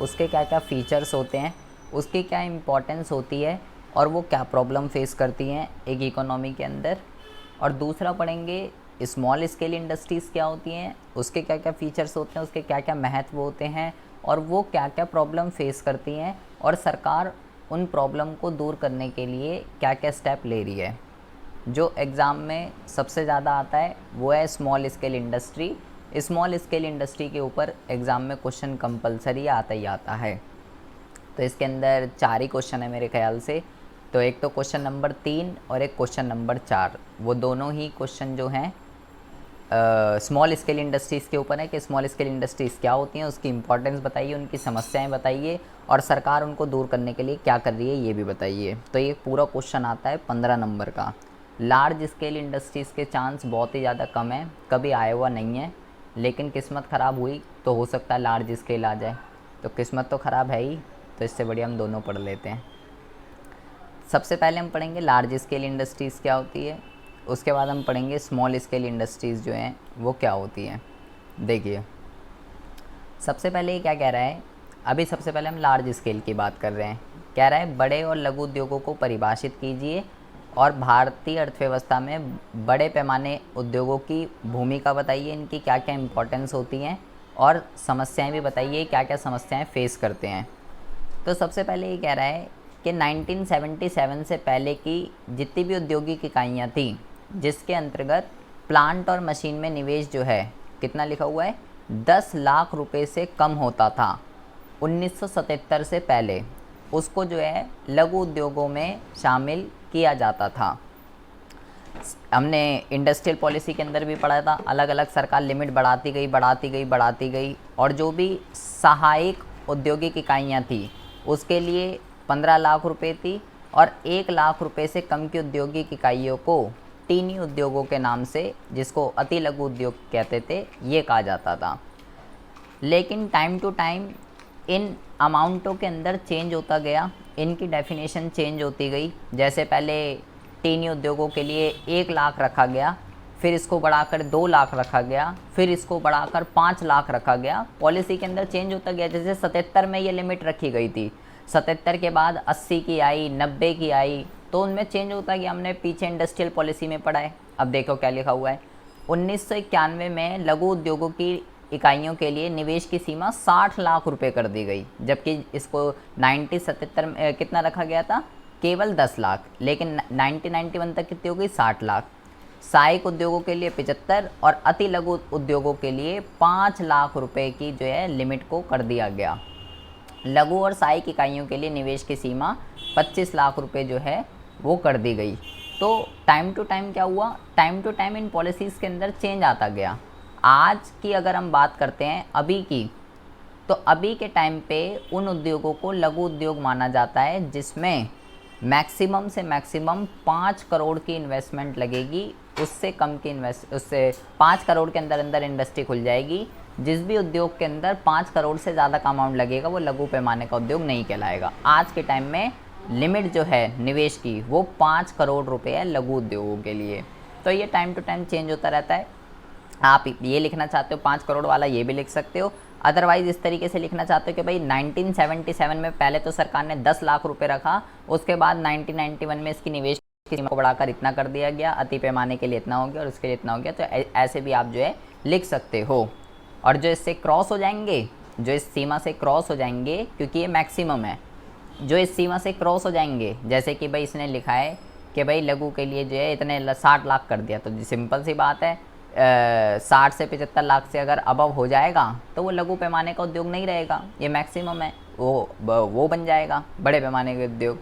उसके क्या क्या फ़ीचर्स होते हैं, उसकी क्या इम्पोर्टेंस होती है और वो क्या प्रॉब्लम फेस करती हैं एक इकोनॉमी के अंदर। और दूसरा पढ़ेंगे स्मॉल स्केल इंडस्ट्रीज़ क्या होती हैं, उसके क्या क्या फ़ीचर्स होते हैं, उसके क्या क्या महत्व होते हैं और वो क्या क्या प्रॉब्लम फेस करती हैं और सरकार उन प्रॉब्लम को दूर करने के लिए क्या क्या स्टेप ले रही है। जो एग्ज़ाम में सबसे ज़्यादा आता है वो है small scale industry. Small scale industry के ऊपर एग्ज़ाम में क्वेश्चन कंपलसरी आता ही आता है। तो इसके अंदर 4 ही क्वेश्चन है मेरे ख्याल से। तो एक तो क्वेश्चन नंबर 3 और एक क्वेश्चन नंबर 4, वो दोनों ही क्वेश्चन जो हैं स्मॉल स्केल इंडस्ट्रीज़ के ऊपर है कि स्मॉल स्केल इंडस्ट्रीज़ क्या होती हैं, उसकी इंपॉर्टेंस बताइए, उनकी समस्याएं बताइए और सरकार उनको दूर करने के लिए क्या कर रही है ये भी बताइए। तो ये पूरा क्वेश्चन आता है 15 नंबर का। लार्ज स्केल इंडस्ट्रीज़ के चांस बहुत ही ज़्यादा कम है, कभी आया हुआ नहीं है, लेकिन किस्मत ख़राब हुई तो हो सकता है लार्ज स्केल आ जाए। तो किस्मत तो ख़राब है ही, तो इससे बढ़िया हम दोनों पढ़ लेते हैं। सबसे पहले हम पढ़ेंगे लार्ज स्केल इंडस्ट्रीज़ क्या होती है, उसके बाद हम पढ़ेंगे स्मॉल स्केल इंडस्ट्रीज़ जो हैं वो क्या होती हैं। देखिए सबसे पहले ये क्या कह रहा है, अभी सबसे पहले हम लार्ज स्केल की बात कर रहे हैं। कह रहा है बड़े और लघु उद्योगों को परिभाषित कीजिए और भारतीय अर्थव्यवस्था में बड़े पैमाने उद्योगों की भूमिका बताइए, इनकी क्या क्या इम्पोर्टेंस होती हैं और समस्याएं भी बताइए, क्या क्या समस्याएं फेस करते हैं। तो सबसे पहले ये कह रहा है कि 1977 से पहले की जितनी भी औद्योगिक इकाइयाँ थीं जिसके अंतर्गत प्लांट और मशीन में निवेश जो है कितना लिखा हुआ है 10 लाख रुपए से कम होता था 1977 से पहले, उसको जो है लघु उद्योगों में शामिल किया जाता था। हमने इंडस्ट्रियल पॉलिसी के अंदर भी पढ़ा था, अलग अलग सरकार लिमिट बढ़ाती गई बढ़ाती गई बढ़ाती गई और जो भी सहायक औद्योगिक इकाइयाँ थी उसके लिए 15 लाख रुपए थी और 1 लाख रुपए से कम की औद्योगिक इकाइयों को टीनी उद्योगों के नाम से, जिसको अति लघु उद्योग कहते थे, ये कहा जाता था। लेकिन टाइम टू टाइम इन अमाउंटों के अंदर चेंज होता गया, इनकी डेफिनेशन चेंज होती गई। जैसे पहले टीनी उद्योगों के लिए 1 लाख रखा गया, फिर इसको बढ़ाकर 2 लाख रखा गया, फिर इसको बढ़ाकर 5 लाख रखा गया। पॉलिसी के अंदर चेंज होता गया। जैसे 77 में ये लिमिट रखी गई थी, 77 के बाद 80 की आई, 90 की आई, तो उनमें चेंज होता गया। हमने पीछे इंडस्ट्रियल पॉलिसी में पढ़ा है। अब देखो क्या लिखा हुआ है, 1991 में लघु उद्योगों की इकाइयों के लिए निवेश की सीमा 60 लाख रुपए कर दी गई, जबकि इसको 1977 में कितना रखा गया था, केवल 10 लाख, लेकिन 1991 तक कितनी हो गई, 60 लाख। सहायक उद्योगों के लिए 75 और अति लघु उद्योगों के लिए 5 लाख रुपए की जो है लिमिट को कर दिया गया। लघु और सहायक इकाइयों के लिए निवेश की सीमा 25 लाख रुपए जो है वो कर दी गई। तो टाइम टू टाइम क्या हुआ, टाइम टू टाइम इन पॉलिसीज़ के अंदर चेंज आता गया। आज की अगर हम बात करते हैं अभी की, तो अभी के टाइम पे उन उद्योगों को लघु उद्योग माना जाता है जिसमें मैक्सिमम से मैक्सिमम 5 करोड़ की इन्वेस्टमेंट लगेगी, उससे कम की उससे 5 करोड़ के अंदर अंदर इंडस्ट्री खुल जाएगी। जिस भी उद्योग के अंदर 5 करोड़ से ज़्यादा का अमाउंट लगेगा वो लघु पैमाने का उद्योग नहीं कहलाएगा। आज के टाइम में लिमिट जो है निवेश की वो 5 करोड़ रुपए है लघु उद्योगों के लिए। तो ये टाइम टू टाइम चेंज होता रहता है। आप ये लिखना चाहते हो 5 करोड़ वाला, ये भी लिख सकते हो। अदरवाइज़ इस तरीके से लिखना चाहते हो कि भाई 1977 में पहले तो सरकार ने 10 लाख रुपए रखा, उसके बाद 1991 में इसकी निवेश की सीमा को बढ़ाकर इतना कर दिया गया, अति पैमाने के लिए इतना हो गया और उसके लिए इतना हो गया। तो ऐसे भी आप जो है लिख सकते हो। और जो इससे क्रॉस हो जाएंगे, जो इस सीमा से क्रॉस हो जाएंगे, क्योंकि ये मैक्सिमम है, जो इस सीमा से क्रॉस हो जाएंगे, जैसे कि भाई इसने लिखा है कि भाई लघु के लिए जो है इतने 60 लाख कर दिया, तो सिंपल सी बात है 60 से 75 लाख से अगर अबव हो जाएगा तो वो लघु पैमाने का उद्योग नहीं रहेगा, ये मैक्सिमम है, वो बन जाएगा बड़े पैमाने के उद्योग।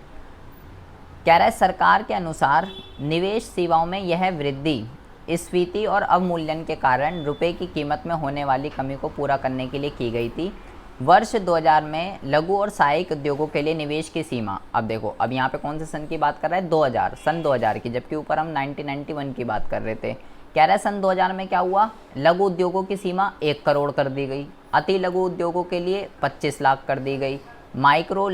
कह रहा है सरकार के अनुसार निवेश सेवाओं में यह वृद्धि स्फीति और अवमूल्यन के कारण रुपए की कीमत में होने वाली कमी को पूरा करने के लिए की गई थी। वर्ष 2000 में लघु और सहायक उद्योगों के लिए निवेश की सीमा, अब देखो अब यहाँ पे कौन से सन की बात कर रहा है, 2000, सन 2000 की, जबकि ऊपर हम 1991 की बात कर रहे थे। कह रहा है सन 2000 में क्या हुआ, लघु उद्योगों की सीमा 1 करोड़ कर दी गई, अति लघु उद्योगों के लिए 25 लाख कर दी गई। माइक्रो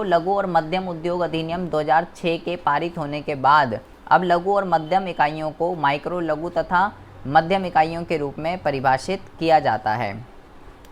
लघु और मध्यम उद्योग अधिनियम 2006 के पारित होने के बाद अब लघु और मध्यम इकाइयों को माइक्रो लघु तथा मध्यम इकाइयों के रूप में परिभाषित किया जाता है।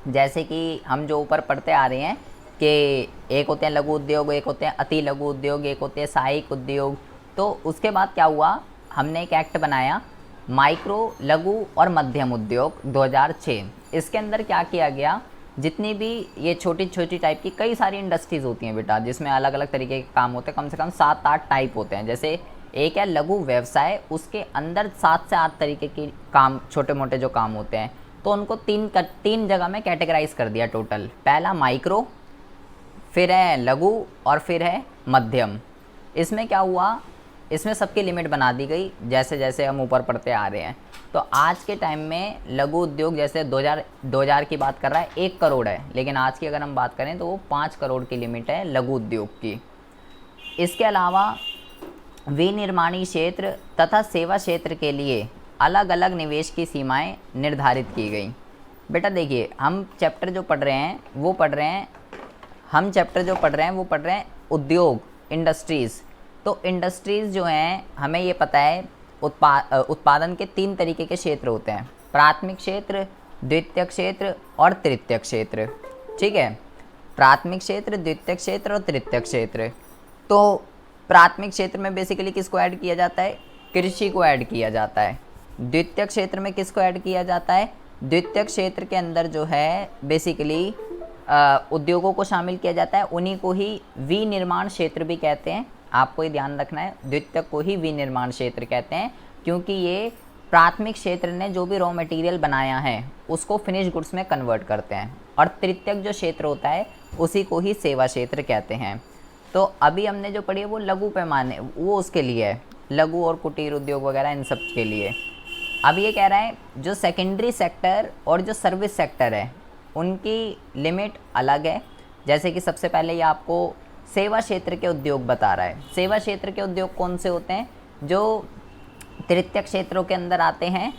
जैसे कि हम जो ऊपर पढ़ते आ रहे हैं कि एक होते हैं लघु उद्योग, एक होते हैं अति लघु उद्योग, एक होते हैं सहायक उद्योग। तो उसके बाद क्या हुआ, हमने एक एक्ट बनाया माइक्रो लघु और मध्यम उद्योग 2006। इसके अंदर क्या किया गया, जितनी भी ये छोटी छोटी टाइप की कई सारी इंडस्ट्रीज़ होती हैं बेटा, जिसमें अलग अलग तरीके के काम होते हैं, कम से कम 7-8 टाइप होते हैं। जैसे एक है लघु व्यवसाय, उसके अंदर 7 से 8 तरीके के काम, छोटे मोटे जो काम होते हैं, तो उनको तीन जगह में कैटेगराइज कर दिया टोटल। पहला माइक्रो, फिर है लघु और फिर है मध्यम। इसमें क्या हुआ, इसमें सबकी लिमिट बना दी गई जैसे जैसे हम ऊपर पढ़ते आ रहे हैं। तो आज के टाइम में लघु उद्योग जैसे 2000 की बात कर रहा है 1 करोड़ है, लेकिन आज की अगर हम बात करें तो वो 5 करोड़ की लिमिट है लघु उद्योग की। इसके अलावा विनिर्माणी क्षेत्र तथा सेवा क्षेत्र के लिए अलग अलग निवेश की सीमाएं निर्धारित की गई। बेटा देखिए, हम चैप्टर जो पढ़ रहे हैं वो पढ़ रहे हैं उद्योग, इंडस्ट्रीज़। तो इंडस्ट्रीज़ जो हैं, हमें ये पता है उत्पादन के 3 तरीके के क्षेत्र होते हैं, प्राथमिक क्षेत्र, द्वितीयक क्षेत्र और तृतीयक क्षेत्र। ठीक है, प्राथमिक क्षेत्र, द्वितीयक क्षेत्र और तृतीयक क्षेत्र। तो प्राथमिक क्षेत्र में बेसिकली किसको ऐड किया जाता है, कृषि को ऐड किया जाता है। द्वितीयक क्षेत्र में किसको ऐड किया जाता है, द्वितीयक क्षेत्र के अंदर जो है बेसिकली उद्योगों को शामिल किया जाता है, उन्हीं को ही विनिर्माण क्षेत्र भी कहते हैं। आपको ये ध्यान रखना है, द्वितीयक को ही विनिर्माण क्षेत्र कहते हैं, क्योंकि ये प्राथमिक क्षेत्र ने जो भी रॉ मटेरियल बनाया है उसको फिनिश गुड्स में कन्वर्ट करते हैं, और तृतीयक जो क्षेत्र होता है उसी को ही सेवा क्षेत्र कहते हैं। तो अभी हमने जो पढ़ी है वो लघु पैमाने, वो उसके लिए है, लघु और कुटीर उद्योग वगैरह इन सब के लिए। अब ये कह रहा है जो सेकेंडरी सेक्टर और जो सर्विस सेक्टर है उनकी लिमिट अलग है। जैसे कि सबसे पहले ये आपको सेवा क्षेत्र के उद्योग बता रहा है। सेवा क्षेत्र के उद्योग कौन से होते हैं, जो तृतीयक क्षेत्रों के अंदर आते हैं,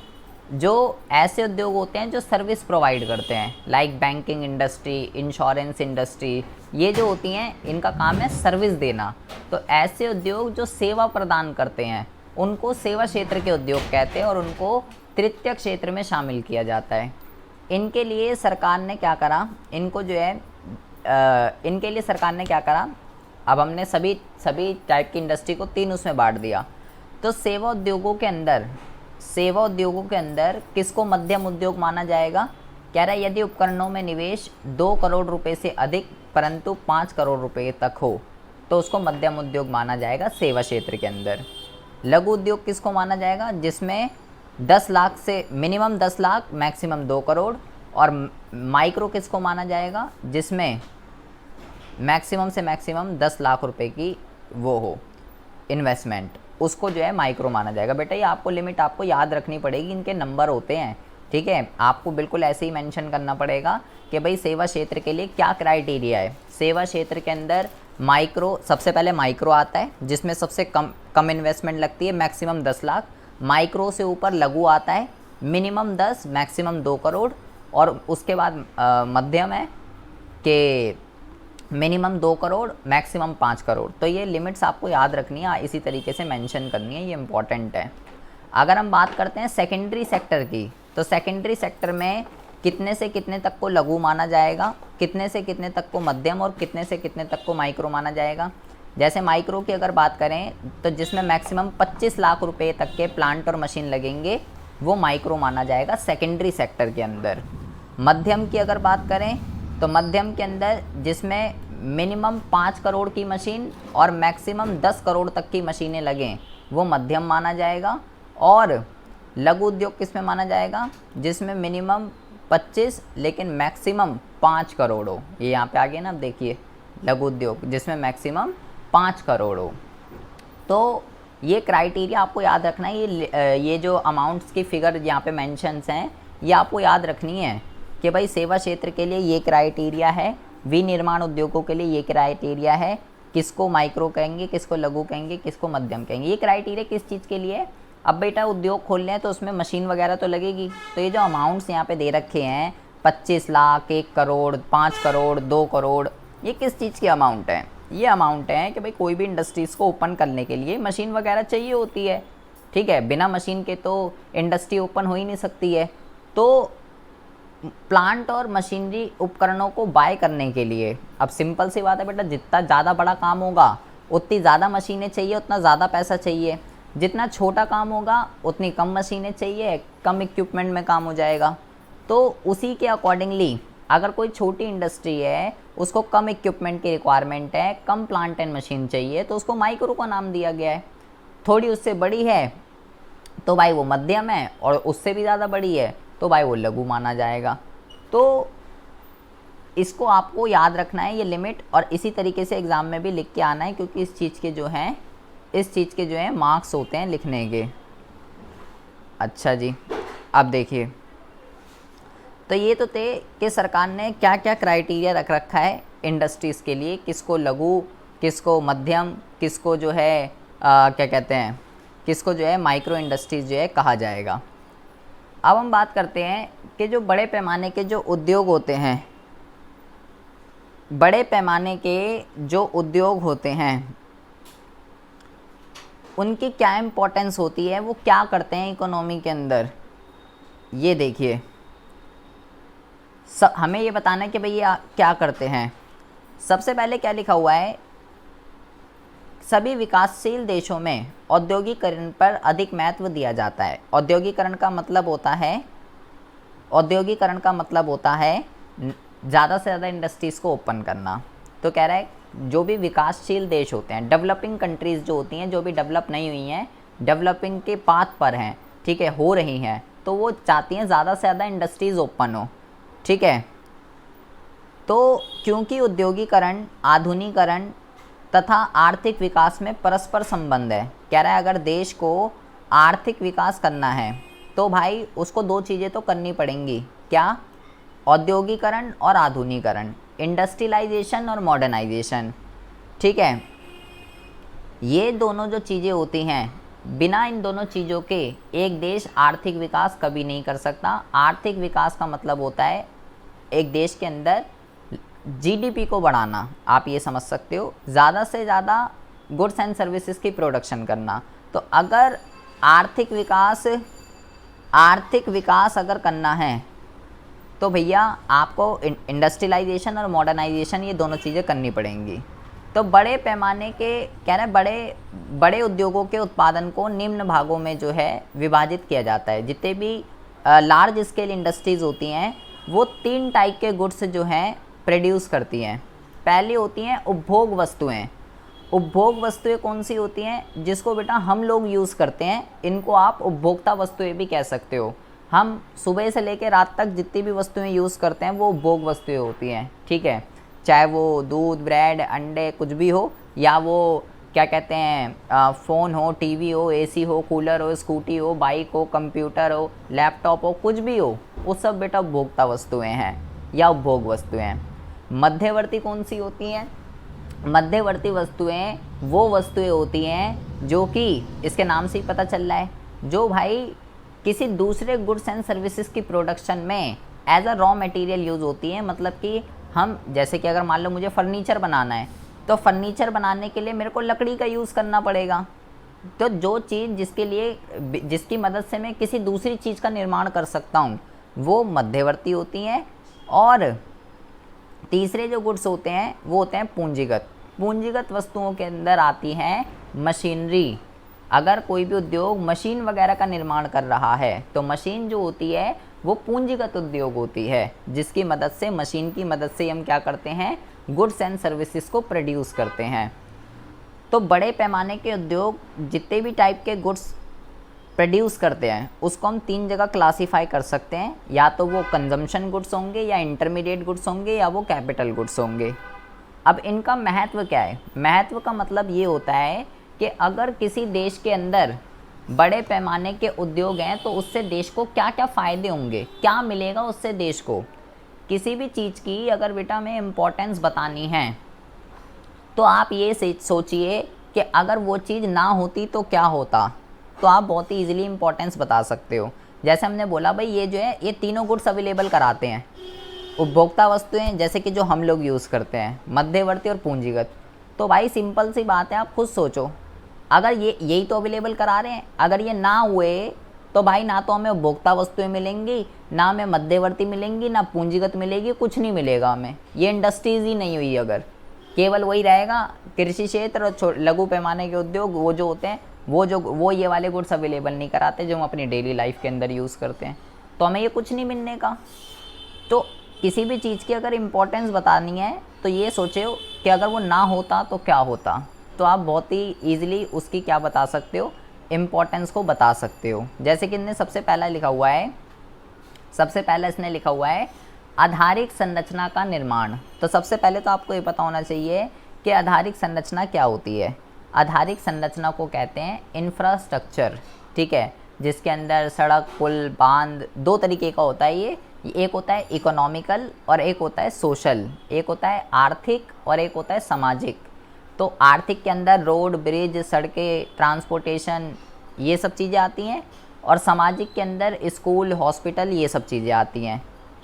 जो ऐसे उद्योग होते हैं जो सर्विस प्रोवाइड करते हैं, like banking industry, insurance industry, ये जो होती हैं इनका काम है सर्विस देना। तो ऐसे उद्योग जो सेवा प्रदान करते हैं उनको सेवा क्षेत्र के उद्योग कहते हैं, और उनको तृतीयक क्षेत्र में शामिल किया जाता है। इनके लिए सरकार ने क्या करा, इनको जो है इनके लिए सरकार ने क्या करा, अब हमने सभी टाइप की इंडस्ट्री को 3 उसमें बांट दिया। तो सेवा उद्योगों के अंदर किसको मध्यम उद्योग माना जाएगा, कह रहा है यदि उपकरणों में निवेश 2 करोड़ रुपए से अधिक परंतु 5 करोड़ रुपए तक हो तो उसको मध्यम उद्योग माना जाएगा सेवा क्षेत्र के अंदर। लघु उद्योग किसको माना जाएगा, जिसमें 10 लाख से मिनिमम 10 लाख मैक्सिमम 2 करोड़, और माइक्रो किसको माना जाएगा, जिसमें मैक्सिमम से मैक्सिमम 10 लाख रुपए की वो हो इन्वेस्टमेंट, उसको जो है माइक्रो माना जाएगा। बेटा ये आपको लिमिट आपको याद रखनी पड़ेगी, इनके नंबर होते हैं। ठीक है, आपको बिल्कुल ऐसे ही मेंशन करना पड़ेगा कि भाई सेवा क्षेत्र के लिए क्या क्राइटेरिया है। सेवा क्षेत्र के अंदर माइक्रो, सबसे पहले माइक्रो आता है जिसमें सबसे कम इन्वेस्टमेंट लगती है, मैक्सिमम 10 लाख। माइक्रो से ऊपर लघु आता है, मिनिमम 10 मैक्सिमम 2 करोड़, और उसके बाद मध्यम है कि मिनिमम 2 करोड़ मैक्सिमम 5 करोड़। तो ये लिमिट्स आपको याद रखनी है, इसी तरीके से मेंशन करनी है, ये इम्पॉर्टेंट है। अगर हम बात करते हैं सेकेंडरी सेक्टर की, तो सेकेंडरी सेक्टर में कितने से कितने तक को लघु माना जाएगा, कितने से कितने तक को मध्यम, और कितने से कितने तक को माइक्रो माना जाएगा। जैसे माइक्रो की अगर बात करें तो जिसमें मैक्सिमम 25 लाख रुपए तक के प्लांट और मशीन लगेंगे वो माइक्रो माना जाएगा सेकेंडरी सेक्टर के अंदर। मध्यम की अगर बात करें तो मध्यम के अंदर जिसमें मिनिमम 5 करोड़ की मशीन और मैक्सिमम 10 करोड़ तक की मशीनें लगें वो मध्यम माना जाएगा। और लघु उद्योग किस में माना जाएगा, जिसमें मिनिमम 25 लेकिन मैक्सिमम 5 करोड़ हो। ये यहाँ पे आगे ना, अब देखिए लघु उद्योग जिसमें मैक्सिमम 5 करोड़ हो। तो ये क्राइटेरिया आपको याद रखना है। ये जो अमाउंट्स की फिगर यहाँ पे मेंशंस हैं ये आपको याद रखनी है कि भाई सेवा क्षेत्र के लिए ये क्राइटेरिया है, विनिर्माण उद्योगों के लिए ये क्राइटेरिया है, किसको माइक्रो कहेंगे, किसको लघु कहेंगे, किसको मध्यम कहेंगे। ये क्राइटेरिया किस चीज़ के लिए है, अब बेटा उद्योग खोलने हैं तो उसमें मशीन वगैरह तो लगेगी। तो ये जो अमाउंट्स यहाँ पे दे रखे हैं 25 लाख, 1 करोड़, 5 करोड़, 2 करोड़, ये किस चीज़ की अमाउंट है, ये अमाउंट है कि भाई कोई भी इंडस्ट्रीज़ को ओपन करने के लिए मशीन वगैरह चाहिए होती है। ठीक है, बिना मशीन के तो इंडस्ट्री ओपन हो ही नहीं सकती है। तो प्लांट और मशीनरी उपकरणों को बाय करने के लिए। अब सिंपल सी बात है बेटा, जितना ज़्यादा बड़ा काम होगा उतनी ज़्यादा मशीनें चाहिए, उतना ज़्यादा पैसा चाहिए। जितना छोटा काम होगा उतनी कम मशीनें चाहिए, कम इक्विपमेंट में काम हो जाएगा। तो उसी के अकॉर्डिंगली अगर कोई छोटी इंडस्ट्री है, उसको कम इक्विपमेंट की रिक्वायरमेंट है, कम प्लांट एंड मशीन चाहिए, तो उसको माइक्रो का नाम दिया गया है। थोड़ी उससे बड़ी है तो भाई वो मध्यम है, और उससे भी ज़्यादा बड़ी है तो भाई वो लघु माना जाएगा। तो इसको आपको याद रखना है ये लिमिट, और इसी तरीके से एग्ज़ाम में भी लिख के आना है, क्योंकि इस चीज़ के जो हैं मार्क्स होते हैं लिखने के। अच्छा जी, अब देखिए, तो ये तो थे कि सरकार ने क्या क्या क्राइटेरिया रख रखा है इंडस्ट्रीज़ के लिए, किसको लघु, किसको मध्यम, किसको जो है क्या कहते हैं, किसको जो है माइक्रो इंडस्ट्रीज़ जो है कहा जाएगा। अब हम बात करते हैं कि जो बड़े पैमाने के जो उद्योग होते हैं, बड़े पैमाने के जो उद्योग होते हैं उनकी क्या इम्पोर्टेंस होती है, वो क्या करते हैं इकोनॉमी के अंदर। ये देखिए, हमें ये बताना है कि भाई ये क्या करते हैं। सबसे पहले क्या लिखा हुआ है, सभी विकासशील देशों में औद्योगिकरण पर अधिक महत्व दिया जाता है। औद्योगिकरण का मतलब होता है ज़्यादा से ज़्यादा इंडस्ट्रीज़ को ओपन करना। तो कह रहा है जो भी विकासशील देश होते हैं, डेवलपिंग कंट्रीज़ जो होती हैं, जो भी डेवलप नहीं हुई हैं, डेवलपिंग के पाथ पर हैं, ठीक है, हो रही हैं, तो वो चाहती हैं ज़्यादा से ज़्यादा इंडस्ट्रीज़ ओपन हो, ठीक है। तो क्योंकि औद्योगिकरण, आधुनिकीकरण तथा आर्थिक विकास में परस्पर संबंध है। कह रहा है अगर देश को आर्थिक विकास करना है तो भाई उसको दो चीज़ें तो करनी पड़ेंगी। क्या? औद्योगिकरण और आधुनिकीकरण, इंडस्ट्रियलाइजेशन और मॉडर्नाइजेशन, ठीक है। ये दोनों जो चीज़ें होती हैं, बिना इन दोनों चीज़ों के एक देश आर्थिक विकास कभी नहीं कर सकता। आर्थिक विकास का मतलब होता है एक देश के अंदर जीडीपी को बढ़ाना, आप ये समझ सकते हो, ज़्यादा से ज़्यादा गुड्स एंड सर्विसेज की प्रोडक्शन करना। तो अगर आर्थिक विकास अगर करना है तो भैया आपको इंडस्ट्रियलाइजेशन और मॉडर्नाइजेशन, ये दोनों चीज़ें करनी पड़ेंगी। तो बड़े पैमाने के, कह रहे बड़े उद्योगों के उत्पादन को निम्न भागों में जो है विभाजित किया जाता है। जितने भी लार्ज स्केल इंडस्ट्रीज़ होती हैं वो 3 टाइप के गुड्स जो हैं प्रोड्यूस करती हैं। पहली होती हैं उपभोग वस्तुएं। उपभोग वस्तुएं कौन सी होती हैं? जिसको बेटा हम लोग यूज़ करते हैं, इनको आप उपभोक्ता वस्तुएं भी कह सकते हो। हम सुबह से लेकर रात तक जितनी भी वस्तुएं यूज़ करते हैं वो उपभोग वस्तुएं होती हैं, ठीक है। चाहे वो दूध, ब्रेड, अंडे कुछ भी हो, या वो क्या कहते हैं फ़ोन हो, टीवी हो, एसी हो, कूलर हो, स्कूटी हो, बाइक हो, कंप्यूटर हो, लैपटॉप हो, कुछ भी हो, वो सब बेटा उपभोक्ता वस्तुएं हैं या उपभोग वस्तुएं हैं। मध्यवर्ती कौन सी होती हैं? मध्यवर्ती वस्तुएं वो वस्तुएं होती हैं जो कि इसके नाम से ही पता चल रहा है, जो भाई किसी दूसरे गुड्स एंड सर्विसेज की प्रोडक्शन में as a raw material use होती है। मतलब कि हम, जैसे कि अगर मान लो मुझे फर्नीचर बनाना है, तो फर्नीचर बनाने के लिए मेरे को लकड़ी का यूज़ करना पड़ेगा। तो जो चीज़ जिसकी मदद से मैं किसी दूसरी चीज़ का निर्माण कर सकता हूँ वो मध्यवर्ती होती हैं। और तीसरे जो गुड्स होते हैं वो होते हैं पूंजीगत वस्तुओं के अंदर आती हैं मशीनरी। अगर कोई भी उद्योग मशीन वगैरह का निर्माण कर रहा है तो मशीन जो होती है वो पूंजीगत उद्योग होती है, जिसकी मदद से, मशीन की मदद से हम क्या करते हैं, गुड्स एंड सर्विसेज को प्रोड्यूस करते हैं। तो बड़े पैमाने के उद्योग जितने भी टाइप के गुड्स प्रोड्यूस करते हैं उसको हम 3 जगह क्लासीफाई कर सकते हैं, या तो वो कंजम्पशन गुड्स होंगे, या इंटरमीडिएट गुड्स होंगे, या वो कैपिटल गुड्स होंगे। अब इनका महत्व क्या है? महत्व का मतलब ये होता है कि अगर किसी देश के अंदर बड़े पैमाने के उद्योग हैं तो उससे देश को क्या क्या फ़ायदे होंगे, क्या मिलेगा उससे देश को। किसी भी चीज़ की अगर बेटा हमें इम्पोर्टेंस बतानी है तो आप ये सोचिए कि अगर वो चीज़ ना होती तो क्या होता, तो आप बहुत ही ईजिली इम्पोर्टेंस बता सकते हो। जैसे हमने बोला भाई ये जो है ये तीनों गुड्स अवेलेबल कराते हैं, उपभोक्ता वस्तुएं जैसे कि जो हम लोग यूज़ करते हैं, मध्यवर्ती और पूंजीगत। तो भाई सिंपल सी बात है, आप खुद सोचो, अगर ये यही तो अवेलेबल करा रहे हैं, अगर ये ना हुए तो भाई ना तो हमें उपभोक्ता वस्तुएं मिलेंगी, ना हमें मध्यवर्ती मिलेंगी, ना पूंजीगत मिलेगी, कुछ नहीं मिलेगा हमें। ये इंडस्ट्रीज़ ही नहीं हुई अगर, केवल वही रहेगा कृषि क्षेत्र और लघु पैमाने के उद्योग, वो जो होते हैं वो ये वाले गुड्स अवेलेबल नहीं कराते जो हम अपनी डेली लाइफ के अंदर यूज़ करते हैं, तो हमें ये कुछ नहीं मिलने का। तो किसी भी चीज़ की अगर इम्पोर्टेंस बतानी है तो ये सोचो कि अगर वो ना होता तो क्या होता, तो आप बहुत ही ईजिली उसकी क्या बता सकते हो, इम्पोर्टेंस को बता सकते हो। जैसे कि इनने सबसे पहला इसने लिखा हुआ है आधारिक संरचना का निर्माण। तो सबसे पहले तो आपको ये पता होना चाहिए कि आधारिक संरचना क्या होती है। आधारिक संरचना को कहते हैं इंफ्रास्ट्रक्चर, ठीक है, जिसके अंदर सड़क, पुल, बांध, दो तरीके का होता है ये। एक होता है इकोनॉमिकल और एक होता है सोशल, एक होता है आर्थिक और एक होता है सामाजिक। तो आर्थिक के अंदर रोड, ब्रिज, सड़कें, ट्रांसपोर्टेशन, ये सब चीज़ें आती हैं, और सामाजिक के अंदर स्कूल, हॉस्पिटल, ये सब चीज़ें आती हैं।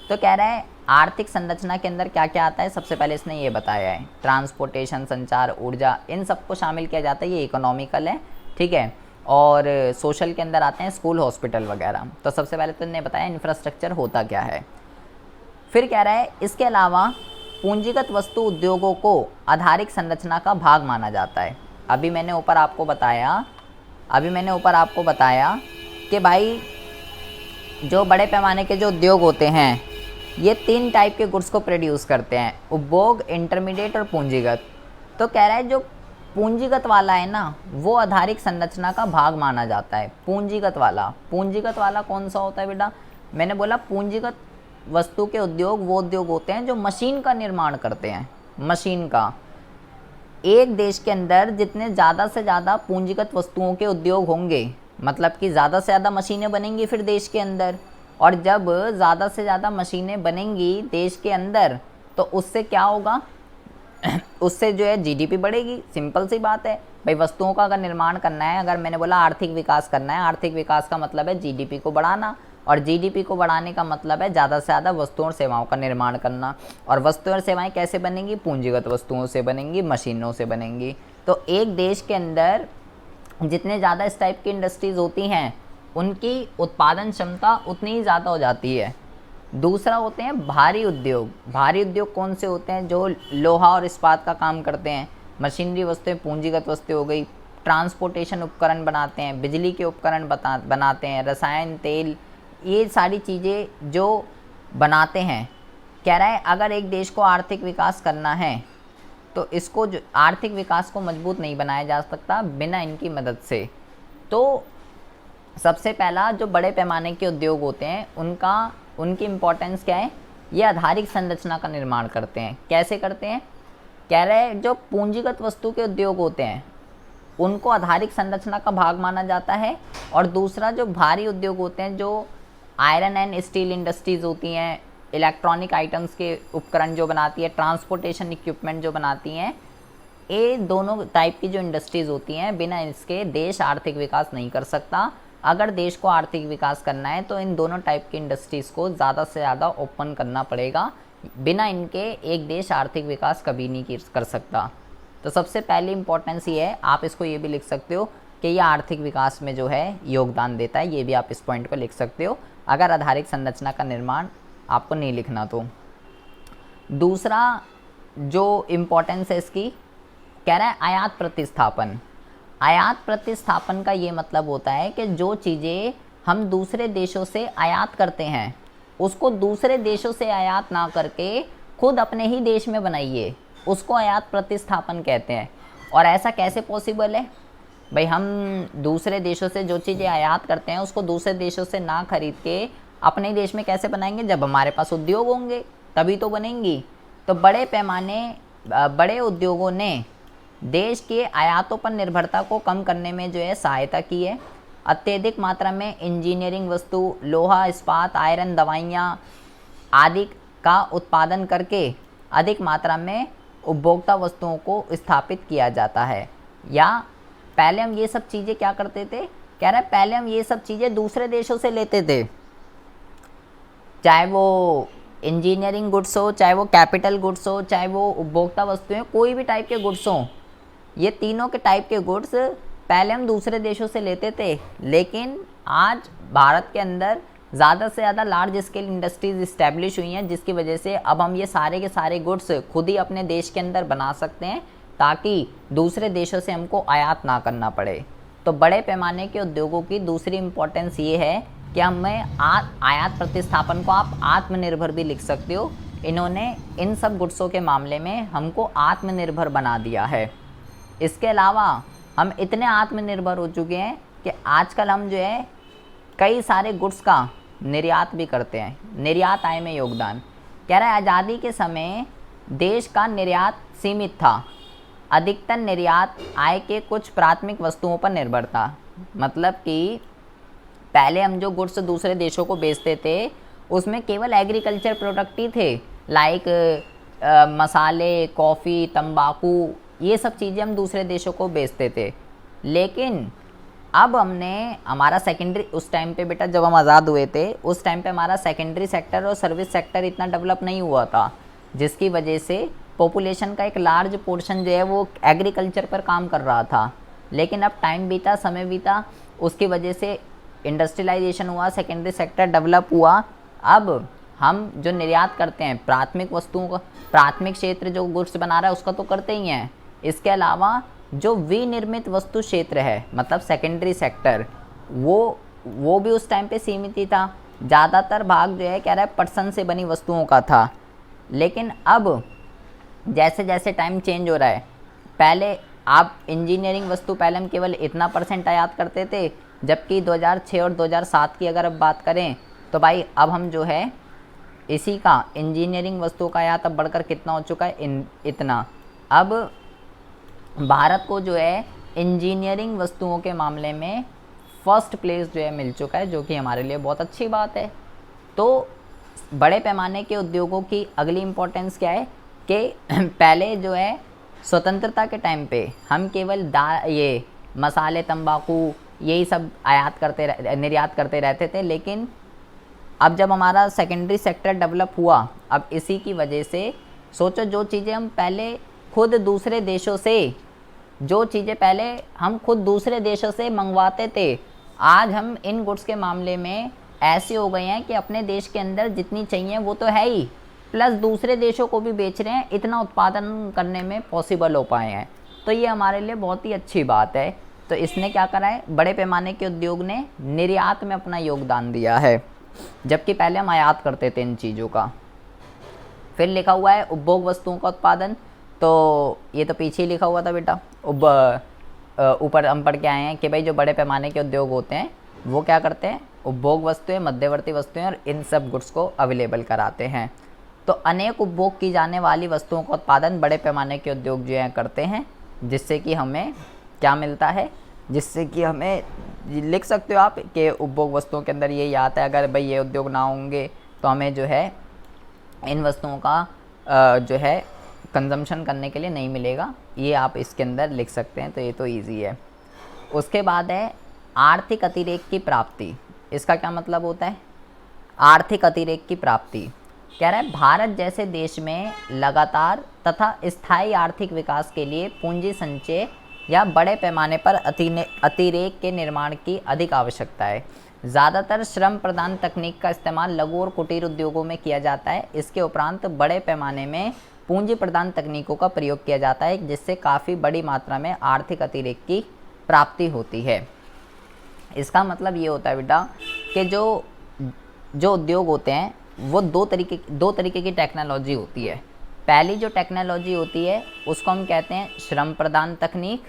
तो कह रहा है आर्थिक संरचना के अंदर क्या क्या आता है, सबसे पहले इसने ये बताया है ट्रांसपोर्टेशन, संचार, ऊर्जा, इन सबको शामिल किया जाता है, ये इकोनॉमिकल है, ठीक है। और सोशल के अंदर आते हैं स्कूल, हॉस्पिटल वगैरह। तो सबसे पहले तो इन्हें बताया इंफ्रास्ट्रक्चर होता क्या है। फिर कह रहा है इसके अलावा पूंजीगत वस्तु उद्योगों को आधारिक संरचना का भाग माना जाता है। अभी मैंने ऊपर आपको बताया कि भाई जो बड़े पैमाने के जो उद्योग होते हैं ये 3 टाइप के गुड्स को प्रोड्यूस करते हैं, उपभोग, इंटरमीडिएट और पूंजीगत। तो कह रहा है जो पूंजीगत वाला है ना वो आधारिक संरचना का भाग माना जाता है। पूंजीगत वाला कौन सा होता है बेटा? मैंने बोला पूंजीगत वस्तु के उद्योग वो उद्योग होते हैं जो मशीन का निर्माण करते हैं। मशीन का, एक देश के अंदर जितने ज़्यादा से ज़्यादा पूंजीगत वस्तुओं के उद्योग होंगे, मतलब कि ज़्यादा से ज़्यादा मशीनें बनेंगी फिर देश के अंदर, और जब ज़्यादा से ज़्यादा मशीनें बनेंगी देश के अंदर तो उससे क्या होगा उससे जो है जीडीपी बढ़ेगी। सिंपल सी बात है भाई, वस्तुओं का अगर निर्माण करना है, अगर मैंने बोला आर्थिक विकास करना है, आर्थिक विकास का मतलब है जीडीपी को बढ़ाना, और जीडीपी को बढ़ाने का मतलब है ज़्यादा से ज़्यादा वस्तुओं और सेवाओं का निर्माण करना। और वस्तुएं और सेवाएं कैसे बनेंगी? पूंजीगत वस्तुओं से बनेंगी, मशीनों से बनेंगी। तो एक देश के अंदर जितने ज़्यादा इस टाइप की इंडस्ट्रीज़ होती हैं उनकी उत्पादन क्षमता उतनी ही ज़्यादा हो जाती है। दूसरा होते हैं भारी उद्योग। भारी उद्योग कौन से होते हैं? जो लोहा और इस्पात का काम करते हैं। मशीनरी वस्तुएं पूंजीगत वस्तु हो गई। ट्रांसपोर्टेशन उपकरण बनाते हैं, बिजली के उपकरण बनाते हैं, रसायन, तेल, ये सारी चीज़ें जो बनाते हैं। कह रहा है अगर एक देश को आर्थिक विकास करना है तो इसको जो आर्थिक विकास को मजबूत नहीं बनाया जा सकता बिना इनकी मदद से। तो सबसे पहला जो बड़े पैमाने के उद्योग होते हैं उनकी इम्पोर्टेंस क्या है? ये आधारिक संरचना का निर्माण करते हैं। कैसे करते हैं? कह रहे हैं जो पूंजीगत वस्तु के उद्योग होते हैं उनको आधारिक संरचना का भाग माना जाता है, और दूसरा जो भारी उद्योग होते हैं जो आयरन एंड स्टील इंडस्ट्रीज़ होती हैं, इलेक्ट्रॉनिक आइटम्स के उपकरण जो बनाती है, ट्रांसपोर्टेशन इक्विपमेंट जो बनाती हैं, ये दोनों टाइप की जो इंडस्ट्रीज़ होती हैं बिना इसके देश आर्थिक विकास नहीं कर सकता। अगर देश को आर्थिक विकास करना है तो इन दोनों टाइप की इंडस्ट्रीज़ को ज़्यादा से ज़्यादा ओपन करना पड़ेगा, बिना इनके एक देश आर्थिक विकास कभी नहीं कर सकता। तो सबसे पहली इम्पोर्टेंस ये है, आप इसको ये भी लिख सकते हो कि ये आर्थिक विकास में जो है योगदान देता है, ये भी आप इस पॉइंट को लिख सकते हो अगर आधारिक संरचना का निर्माण आपको नहीं लिखना तो। दूसरा जो इम्पोर्टेंस है इसकी, कह रहा है आयात प्रतिस्थापन। आयात प्रतिस्थापन का ये मतलब होता है कि जो चीज़ें हम दूसरे देशों से आयात करते हैं उसको दूसरे देशों से आयात ना करके खुद अपने ही देश में बनाइए, उसको आयात प्रतिस्थापन कहते हैं। और ऐसा कैसे पॉसिबल है भाई? हम दूसरे देशों से जो चीज़ें आयात करते हैं उसको दूसरे देशों से ना खरीद के अपने देश में कैसे बनाएंगे? जब हमारे पास उद्योग होंगे तभी तो बनेंगी। तो बड़े उद्योगों ने देश के आयातों पर निर्भरता को कम करने में जो है सहायता की है। अत्यधिक मात्रा में इंजीनियरिंग वस्तु, लोहा, इस्पात, आयरन, दवाइयाँ आदि का उत्पादन करके अधिक मात्रा में उपभोक्ता वस्तुओं को स्थापित किया जाता है। या पहले हम ये सब चीज़ें क्या करते थे? कह रहा है पहले हम ये सब चीज़ें दूसरे देशों से लेते थे, चाहे वो इंजीनियरिंग गुड्स हो, चाहे वो कैपिटल गुड्स हो, चाहे वो उपभोक्ता वस्तुएं, कोई भी टाइप के गुड्स हों। ये तीनों के टाइप के गुड्स पहले हम दूसरे देशों से लेते थे, लेकिन आज भारत के अंदर ज़्यादा से ज़्यादा लार्ज स्केल इंडस्ट्रीज इस्टेब्लिश हुई हैं, जिसकी वजह से अब हम ये सारे के सारे गुड्स खुद ही अपने देश के अंदर बना सकते हैं, ताकि दूसरे देशों से हमको आयात ना करना पड़े। तो बड़े पैमाने के उद्योगों की दूसरी इम्पोर्टेंस ये है कि हमें आयात प्रतिस्थापन को आप आत्मनिर्भर भी लिख सकते हो। इन्होंने इन सब गुड्सों के मामले में हमको आत्मनिर्भर बना दिया है। इसके अलावा हम इतने आत्मनिर्भर हो चुके हैं कि आजकल हम जो है कई सारे गुड्स का निर्यात भी करते हैं। निर्यात आय में योगदान कह रहा है, आज़ादी के समय देश का निर्यात सीमित था, अधिकतर निर्यात आय के कुछ प्राथमिक वस्तुओं पर निर्भर था। मतलब कि पहले हम जो गुड्स दूसरे देशों को बेचते थे उसमें केवल एग्रीकल्चर प्रोडक्ट ही थे, लाइक मसाले, कॉफ़ी, तंबाकू, ये सब चीज़ें हम दूसरे देशों को बेचते थे। लेकिन अब हमने हमारा सेकेंडरी, उस टाइम पे बेटा जब हम आज़ाद हुए थे उस टाइम पे हमारा सेकेंडरी सेक्टर और सर्विस सेक्टर इतना डेवलप नहीं हुआ था, जिसकी वजह से पॉपुलेशन का एक लार्ज पोर्शन जो है वो एग्रीकल्चर पर काम कर रहा था। लेकिन अब टाइम बीता, समय बीता, उसकी वजह से इंडस्ट्रियलाइजेशन हुआ, सेकेंडरी सेक्टर डेवलप हुआ। अब हम जो निर्यात करते हैं प्राथमिक वस्तुओं का, प्राथमिक क्षेत्र जो गुड्स बना रहा है उसका तो करते ही हैं, इसके अलावा जो विनिर्मित वस्तु क्षेत्र है मतलब सेकेंडरी सेक्टर, वो भी उस टाइम पे सीमित ही था। ज़्यादातर भाग जो है कह रहा है पटसन से बनी वस्तुओं का था। लेकिन अब जैसे जैसे टाइम चेंज हो रहा है, पहले आप इंजीनियरिंग वस्तु पहले हम केवल इतना % आयात करते थे, जबकि 2006 और 2007 की अगर अब बात करें तो भाई अब हम जो है इसी का इंजीनियरिंग वस्तुओं का आयात अब बढ़कर कितना हो चुका है, इतना। अब भारत को जो है इंजीनियरिंग वस्तुओं के मामले में फर्स्ट प्लेस जो है मिल चुका है, जो कि हमारे लिए बहुत अच्छी बात है। तो बड़े पैमाने के उद्योगों की अगली इम्पोर्टेंस क्या है कि पहले जो है स्वतंत्रता के टाइम पे हम केवल ये मसाले, तंबाकू, यही सब निर्यात करते रहते थे। लेकिन अब जब हमारा सेकेंडरी सेक्टर डेवलप हुआ, अब इसी की वजह से सोचो जो चीज़ें हम पहले खुद दूसरे देशों से, जो चीज़ें पहले हम खुद दूसरे देशों से मंगवाते थे, आज हम इन गुड्स के मामले में ऐसे हो गए हैं कि अपने देश के अंदर जितनी चाहिए वो तो है ही, प्लस दूसरे देशों को भी बेच रहे हैं, इतना उत्पादन करने में पॉसिबल हो पाए हैं। तो ये हमारे लिए बहुत ही अच्छी बात है। तो इसने क्या करा है, बड़े पैमाने के उद्योग ने निर्यात में अपना योगदान दिया है, जबकि पहले हम आयात करते थे इन चीज़ों का। फिर लिखा हुआ है उपभोग वस्तुओं का उत्पादन, तो ये तो पीछे ही लिखा हुआ था बेटा। ऊपर हम पढ़ के आए हैं कि भाई जो बड़े पैमाने के उद्योग होते हैं वो क्या करते हैं, उपभोग वस्तुएं, मध्यवर्ती वस्तुएं और इन सब गुड्स को अवेलेबल कराते हैं। तो अनेक उपभोग की जाने वाली वस्तुओं का उत्पादन बड़े पैमाने के उद्योग जो हैं करते हैं, जिससे कि हमें क्या मिलता है, जिससे कि हमें लिख सकते हो आप कि उपभोग वस्तुओं के अंदर यही आता है, अगर भाई ये उद्योग ना होंगे तो हमें जो है इन वस्तुओं का जो है कंजम्पशन करने के लिए नहीं मिलेगा, ये आप इसके अंदर लिख सकते हैं। तो ये तो इजी है। उसके बाद है आर्थिक अतिरेक की प्राप्ति। इसका क्या मतलब होता है, आर्थिक अतिरेक की प्राप्ति कह रहा है भारत जैसे देश में लगातार तथा स्थायी आर्थिक विकास के लिए पूंजी संचय या बड़े पैमाने पर अतिरेक के निर्माण की अधिक आवश्यकता है। ज़्यादातर श्रम प्रदान तकनीक का इस्तेमाल लघु और कुटीर उद्योगों में किया जाता है। इसके उपरांत बड़े पैमाने में पूंजी प्रदान तकनीकों का प्रयोग किया जाता है, जिससे काफ़ी बड़ी मात्रा में आर्थिक अतिरेक की प्राप्ति होती है। इसका मतलब ये होता है बेटा कि जो उद्योग होते हैं वो दो तरीके की टेक्नोलॉजी होती है। पहली जो टेक्नोलॉजी होती है उसको हम कहते हैं श्रम प्रदान तकनीक,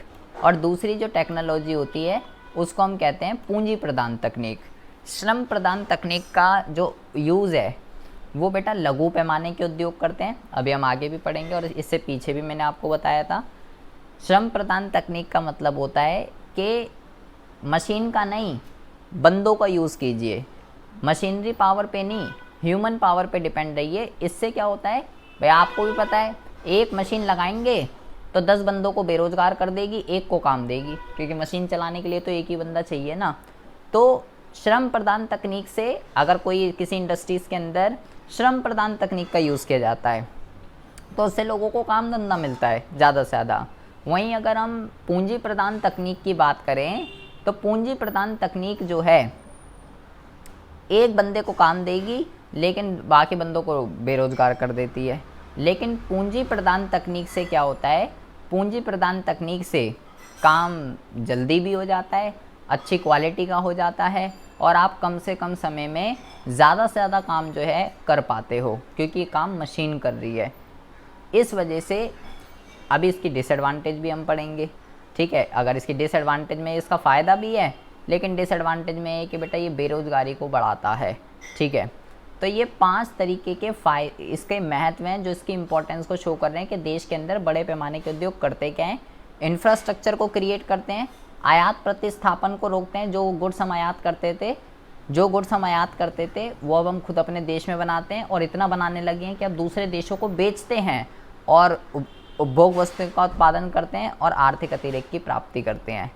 और दूसरी जो टेक्नोलॉजी होती है उसको हम कहते हैं पूंजी प्रदान तकनीक। श्रम प्रदान तकनीक का जो यूज़ है वो बेटा लघु पैमाने के उद्योग करते हैं, अभी हम आगे भी पढ़ेंगे और इससे पीछे भी मैंने आपको बताया था। श्रम प्रदान तकनीक का मतलब होता है कि मशीन का नहीं, बंदों का यूज़ कीजिए, मशीनरी पावर पे नहीं, ह्यूमन पावर पे डिपेंड रहिए। इससे क्या होता है भाई, आपको भी पता है, एक मशीन लगाएंगे तो 10 बंदों को बेरोज़गार कर देगी, एक को काम देगी, क्योंकि मशीन चलाने के लिए तो एक ही बंदा चाहिए ना। तो श्रम प्रदान तकनीक से अगर कोई किसी इंडस्ट्रीज़ के अंदर श्रम प्रदान तकनीक का यूज़ किया जाता है तो उससे लोगों को काम धंधा मिलता है ज़्यादा से ज़्यादा। वहीं अगर हम पूंजी प्रदान तकनीक की बात करें तो पूंजी प्रदान तकनीक जो है एक बंदे को काम देगी लेकिन बाकी बंदों को बेरोजगार कर देती है। लेकिन पूंजी प्रदान तकनीक से क्या होता है, पूंजी प्रदान तकनीक से काम जल्दी भी हो जाता है, अच्छी क्वालिटी का हो जाता है और आप कम से कम समय में ज़्यादा से ज़्यादा काम जो है कर पाते हो, क्योंकि ये काम मशीन कर रही है। इस वजह से अभी इसकी डिसएडवांटेज भी हम पढ़ेंगे, ठीक है। अगर इसकी डिसएडवांटेज में इसका फ़ायदा भी है, लेकिन डिसएडवांटेज में है कि बेटा ये बेरोज़गारी को बढ़ाता है, ठीक है। तो ये 5 तरीके के इसके महत्व हैं जो इसकी इंपॉर्टेंस को शो कर रहे हैं कि देश के अंदर बड़े पैमाने के उद्योग करते क्या हैं। इंफ्रास्ट्रक्चर को क्रिएट करते हैं, आयात प्रतिस्थापन को रोकते हैं, जो गुड्स हम आयात करते थे वो अब हम खुद अपने देश में बनाते हैं और इतना बनाने लगे हैं कि अब दूसरे देशों को बेचते हैं और उपभोग वस्तुओं का उत्पादन करते हैं और आर्थिक अतिरेक की प्राप्ति करते हैं।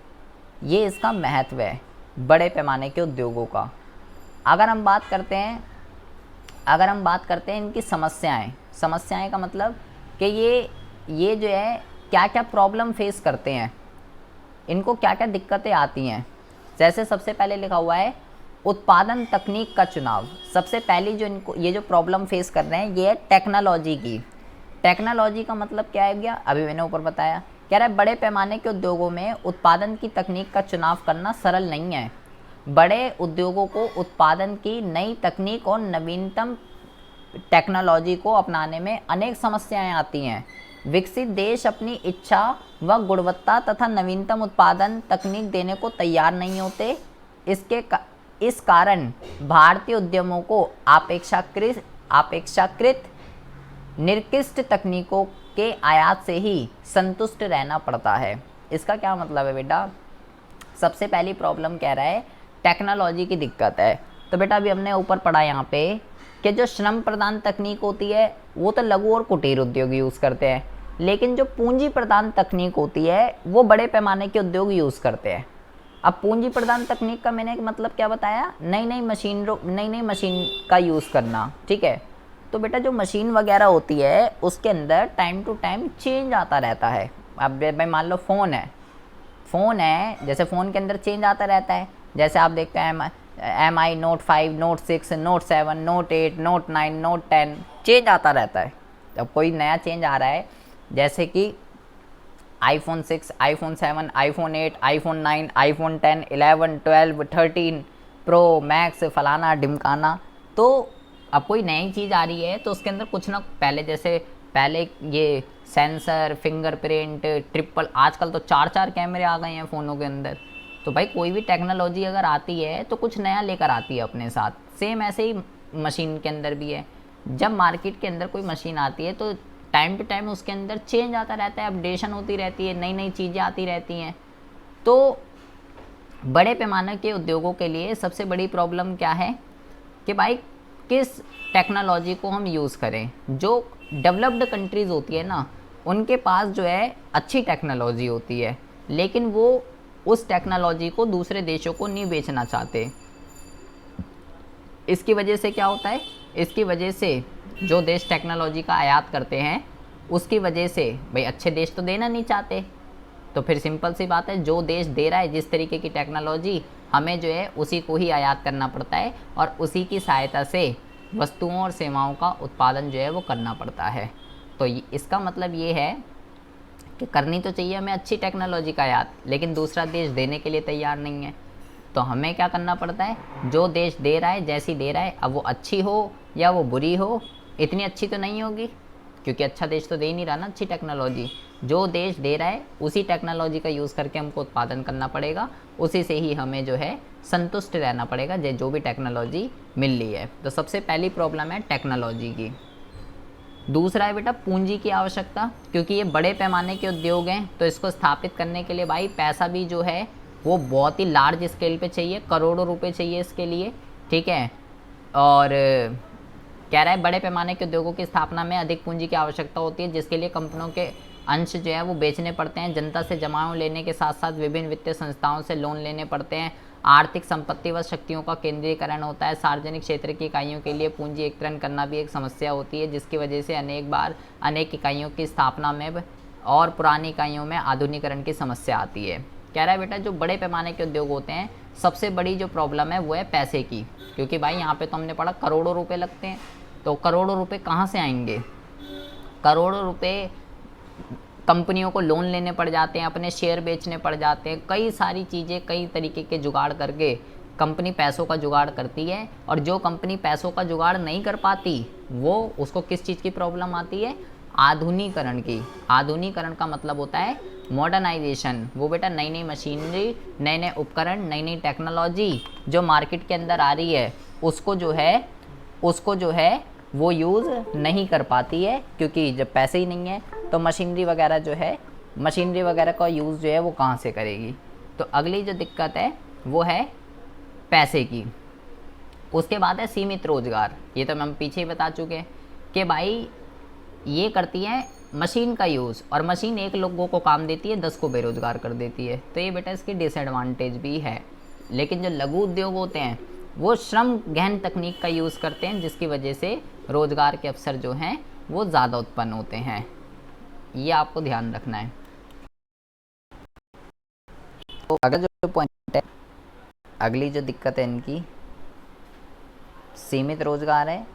ये इसका महत्व है बड़े पैमाने के उद्योगों का। अगर हम बात करते हैं इनकी समस्याएं का मतलब कि ये जो है क्या क्या प्रॉब्लम फेस करते हैं, इनको क्या क्या दिक्कतें आती हैं। जैसे सबसे पहले लिखा हुआ है उत्पादन तकनीक का चुनाव। सबसे पहली जो इनको ये जो प्रॉब्लम फेस कर रहे हैं ये है टेक्नोलॉजी की। टेक्नोलॉजी का मतलब क्या है गया, अभी मैंने ऊपर बताया। कह रहा है बड़े पैमाने के उद्योगों में उत्पादन की तकनीक का चुनाव करना सरल नहीं है। बड़े उद्योगों को उत्पादन की नई तकनीक और नवीनतम टेक्नोलॉजी को अपनाने में अनेक समस्याएं आती हैं। विकसित देश अपनी इच्छा व गुणवत्ता तथा नवीनतम उत्पादन तकनीक देने को तैयार नहीं होते। इस कारण भारतीय उद्यमों को अपेक्षाकृत निकृष्ट तकनीकों के आयात से ही संतुष्ट रहना पड़ता है। इसका क्या मतलब है बेटा, सबसे पहली प्रॉब्लम कह रहा है टेक्नोलॉजी की दिक्कत है। तो बेटा अभी हमने ऊपर पढ़ा यहाँ पे कि जो श्रम प्रदान तकनीक होती है वो तो लघु और कुटीर उद्योग यूज़ करते हैं, लेकिन जो पूंजी प्रदान तकनीक होती है वो बड़े पैमाने के उद्योग यूज़ करते हैं। अब पूंजी प्रदान तकनीक का मैंने मतलब क्या बताया, नई नई मशीन का यूज़ करना, ठीक है। तो बेटा जो मशीन वगैरह होती है उसके अंदर टाइम टू टाइम चेंज आता रहता है। अब भाई मान लो फ़ोन है, जैसे फ़ोन के अंदर चेंज आता रहता है। जैसे आप देखते हैं MI Note 5, Note 6, Note 7, Note 8, Note 9, Note 10 change आता रहता है। जब कोई नया चेंज आ रहा है जैसे कि iPhone 6, iPhone 7, iPhone 8, iPhone 9, iPhone 10, 11, 12, 13 Pro Max फलाना ढिमकाना, तो अब कोई नई चीज़ आ रही है तो उसके अंदर कुछ ना पहले ये सेंसर, फिंगरप्रिंट, ट्रिपल, आजकल तो 4 कैमरे आ गए हैं फ़ोनों के अंदर। तो भाई कोई भी टेक्नोलॉजी अगर आती है तो कुछ नया लेकर आती है अपने साथ। सेम ऐसे ही मशीन के अंदर भी है। जब मार्केट के अंदर कोई मशीन आती है तो टाइम टू टाइम उसके अंदर चेंज आता रहता है, अपडेशन होती रहती है, नई नई चीज़ें आती रहती हैं। तो बड़े पैमाने के उद्योगों के लिए सबसे बड़ी प्रॉब्लम क्या है कि भाई किस टेक्नोलॉजी को हम यूज़ करें। जो डेवलप्ड कंट्रीज़ होती है ना, उनके पास जो है अच्छी टेक्नोलॉजी होती है, लेकिन वो उस टेक्नोलॉजी को दूसरे देशों को नहीं बेचना चाहते। इसकी वजह से क्या होता है, इसकी वजह से जो देश टेक्नोलॉजी का आयात करते हैं उसकी वजह से भाई अच्छे देश तो देना नहीं चाहते। तो फिर सिंपल सी बात है, जो देश दे रहा है जिस तरीके की टेक्नोलॉजी, हमें जो है उसी को ही आयात करना पड़ता है और उसी की सहायता से वस्तुओं और सेवाओं का उत्पादन जो है वो करना पड़ता है। तो इसका मतलब ये है कि करनी तो चाहिए हमें अच्छी टेक्नोलॉजी का आयात, लेकिन दूसरा देश देने के लिए तैयार नहीं है। तो हमें क्या करना पड़ता है, जो देश दे रहा है जैसी दे रहा है, अब वो अच्छी हो या वो बुरी हो, इतनी अच्छी तो नहीं होगी क्योंकि अच्छा देश तो दे ही नहीं रहा ना अच्छी टेक्नोलॉजी। जो देश दे रहा है उसी टेक्नोलॉजी का यूज़ करके हमको उत्पादन करना पड़ेगा, उसी से ही हमें जो है संतुष्ट रहना पड़ेगा जो भी टेक्नोलॉजी मिल रही है। तो सबसे पहली प्रॉब्लम है टेक्नोलॉजी की। दूसरा है बेटा पूंजी की आवश्यकता, क्योंकि ये बड़े पैमाने के उद्योग हैं तो इसको स्थापित करने के लिए भाई पैसा भी जो है वो बहुत ही लार्ज स्केल पे चाहिए, करोड़ों रुपए चाहिए इसके लिए, ठीक है। और कह रहा है बड़े पैमाने के उद्योगों की स्थापना में अधिक पूंजी की आवश्यकता होती है, जिसके लिए कंपनियों के अंश जो है वो बेचने पड़ते हैं, जनता से जमाओं लेने के साथ साथ विभिन्न वित्तीय संस्थाओं से लोन लेने पड़ते हैं, आर्थिक संपत्ति व शक्तियों का केंद्रीकरण होता है। सार्वजनिक क्षेत्र की इकाइयों के लिए पूंजी एकत्रीकरण करना भी एक समस्या होती है, जिसकी वजह से अनेक बार अनेक इकाइयों की स्थापना में और पुरानी इकाइयों में आधुनिकीकरण की समस्या आती है। कह रहा है बेटा जो बड़े पैमाने के उद्योग होते हैं सबसे बड़ी जो प्रॉब्लम है वो है पैसे की, क्योंकि भाई यहाँ पे तो हमने पढ़ा करोड़ों रुपए लगते हैं, तो करोड़ों रुपए कहाँ से आएंगे? करोड़ों रुपए कंपनियों को लोन लेने पड़ जाते हैं, अपने शेयर बेचने पड़ जाते हैं, कई सारी चीज़ें कई तरीके के जुगाड़ करके कंपनी पैसों का जुगाड़ करती है। और जो कंपनी पैसों का जुगाड़ नहीं कर पाती वो उसको किस चीज़ की प्रॉब्लम आती है? आधुनिकीकरण की। आधुनिकीकरण का मतलब होता है मॉडर्नाइजेशन। वो बेटा नई नई मशीनरी, नए नए उपकरण, नई नई टेक्नोलॉजी जो मार्केट के अंदर आ रही है उसको जो है वो यूज़ नहीं कर पाती है, क्योंकि जब पैसे ही नहीं है तो मशीनरी वगैरह का यूज़ जो है वो कहाँ से करेगी। तो अगली जो दिक्कत है वो है पैसे की। उसके बाद है सीमित रोजगार। ये तो हम पीछे ही बता चुके हैं कि भाई ये करती है मशीन का यूज़, और मशीन एक लोगों को काम देती है 10 को बेरोजगार कर देती है। तो ये बेटा इसकी डिसएडवांटेज भी है। लेकिन जो लघु उद्योग होते हैं वो श्रम गहन तकनीक का यूज़ करते हैं, जिसकी वजह से रोजगार के अवसर जो हैं वो ज़्यादा उत्पन्न होते हैं। ये आपको ध्यान रखना है। तो अगर जो पॉइंट है, अगली जो दिक्कत है इनकी सीमित रोजगार है।